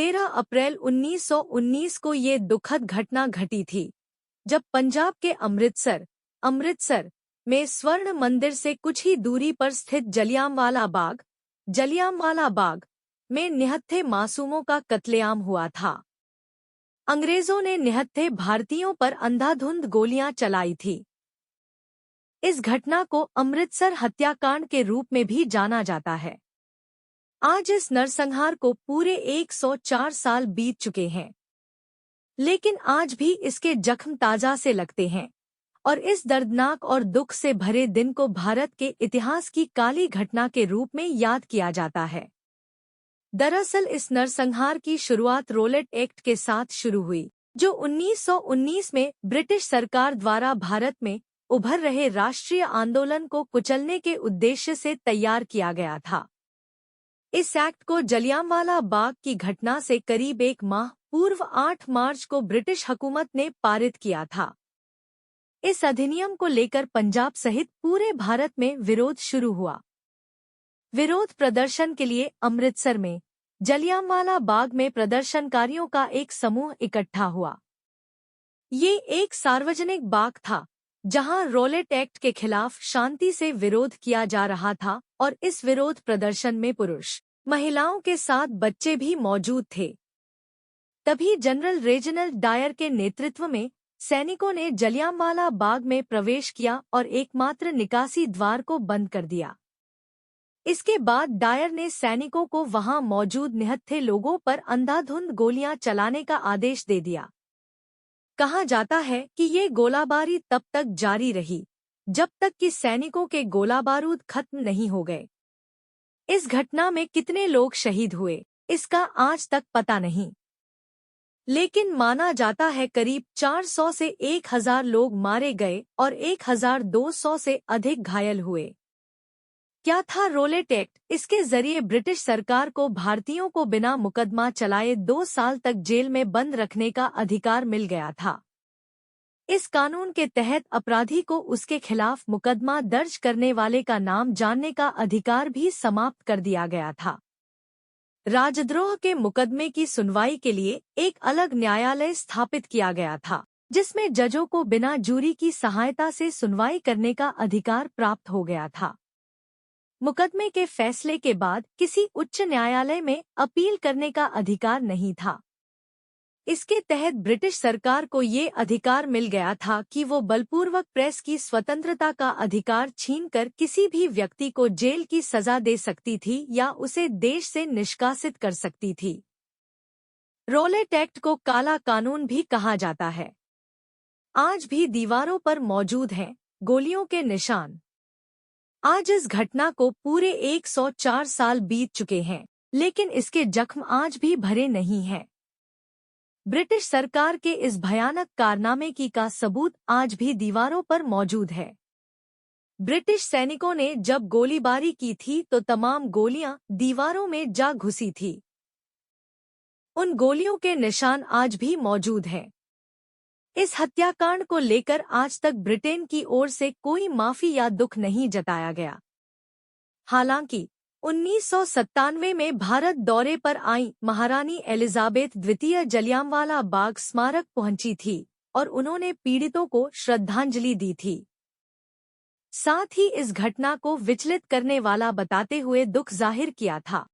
13 अप्रैल 1919 को ये दुखद घटना घटी थी, जब पंजाब के अमृतसर में स्वर्ण मंदिर से कुछ ही दूरी पर स्थित जलियांवाला बाग में निहत्थे मासूमों का कत्लेआम हुआ था। अंग्रेजों ने निहत्थे भारतीयों पर अंधाधुंध गोलियां चलाई थी। इस घटना को अमृतसर हत्याकांड के रूप में भी जाना जाता है। आज इस नरसंहार को पूरे 104 साल बीत चुके हैं, लेकिन आज भी इसके जख्म ताजा से लगते हैं और इस दर्दनाक और दुख से भरे दिन को भारत के इतिहास की काली घटना के रूप में याद किया जाता है। दरअसल इस नरसंहार की शुरुआत रॉलेट एक्ट के साथ शुरू हुई, जो 1919 में ब्रिटिश सरकार द्वारा भारत में उभर रहे राष्ट्रीय आंदोलन को कुचलने के उद्देश्य से तैयार किया गया था। इस एक्ट को जलियांवाला बाग की घटना से करीब एक माह पूर्व 8 मार्च को ब्रिटिश हुकूमत ने पारित किया था। इस अधिनियम को लेकर पंजाब सहित पूरे भारत में विरोध शुरू हुआ। विरोध प्रदर्शन के लिए अमृतसर में जलियांवाला बाग में प्रदर्शनकारियों का एक समूह इकट्ठा हुआ। ये एक सार्वजनिक बाग था, जहां रॉलेट एक्ट के खिलाफ शांति से विरोध किया जा रहा था और इस विरोध प्रदर्शन में पुरुष, महिलाओं के साथ बच्चे भी मौजूद थे। तभी जनरल रेजिनाल्ड डायर के नेतृत्व में सैनिकों ने जलियांवाला बाग में प्रवेश किया और एकमात्र निकासी द्वार को बंद कर दिया। इसके बाद डायर ने सैनिकों को वहां मौजूद निहत्थे लोगों पर अंधाधुंध गोलियां चलाने का आदेश दे दिया। कहा जाता है कि ये गोलाबारी तब तक जारी रही जब तक कि सैनिकों के गोला बारूद खत्म नहीं हो गए। इस घटना में कितने लोग शहीद हुए, इसका आज तक पता नहीं, लेकिन माना जाता है करीब 400 से 1000 लोग मारे गए और 1200 से अधिक घायल हुए। क्या था रॉलेट एक्ट? इसके जरिए ब्रिटिश सरकार को भारतीयों को बिना मुकदमा चलाए 2 साल तक जेल में बंद रखने का अधिकार मिल गया था। इस कानून के तहत अपराधी को उसके खिलाफ मुकदमा दर्ज करने वाले का नाम जानने का अधिकार भी समाप्त कर दिया गया था। राजद्रोह के मुकदमे की सुनवाई के लिए एक अलग न्यायालय स्थापित किया गया था, जिसमें जजों को बिना जूरी की सहायता से सुनवाई करने का अधिकार प्राप्त हो गया था। मुकदमे के फैसले के बाद किसी उच्च न्यायालय में अपील करने का अधिकार नहीं था। इसके तहत ब्रिटिश सरकार को ये अधिकार मिल गया था कि वो बलपूर्वक प्रेस की स्वतंत्रता का अधिकार छीनकर किसी भी व्यक्ति को जेल की सजा दे सकती थी या उसे देश से निष्कासित कर सकती थी। रॉलेट एक्ट को काला कानून भी कहा जाता है। आज भी दीवारों पर मौजूद हैं गोलियों के निशान। आज इस घटना को पूरे 104 साल बीत चुके हैं, लेकिन इसके जख्म आज भी भरे नहीं हैं। ब्रिटिश सरकार के इस भयानक कारनामे की का सबूत आज भी दीवारों पर मौजूद है। ब्रिटिश सैनिकों ने जब गोलीबारी की थी तो तमाम गोलियां दीवारों में जा घुसी थी। उन गोलियों के निशान आज भी मौजूद हैं। इस हत्याकांड को लेकर आज तक ब्रिटेन की ओर से कोई माफी या दुख नहीं जताया गया। हालांकि 1997 में भारत दौरे पर आई महारानी एलिजाबेथ द्वितीय जलियांवाला बाग स्मारक पहुंची थी और उन्होंने पीड़ितों को श्रद्धांजलि दी थी। साथ ही इस घटना को विचलित करने वाला बताते हुए दुख जाहिर किया था।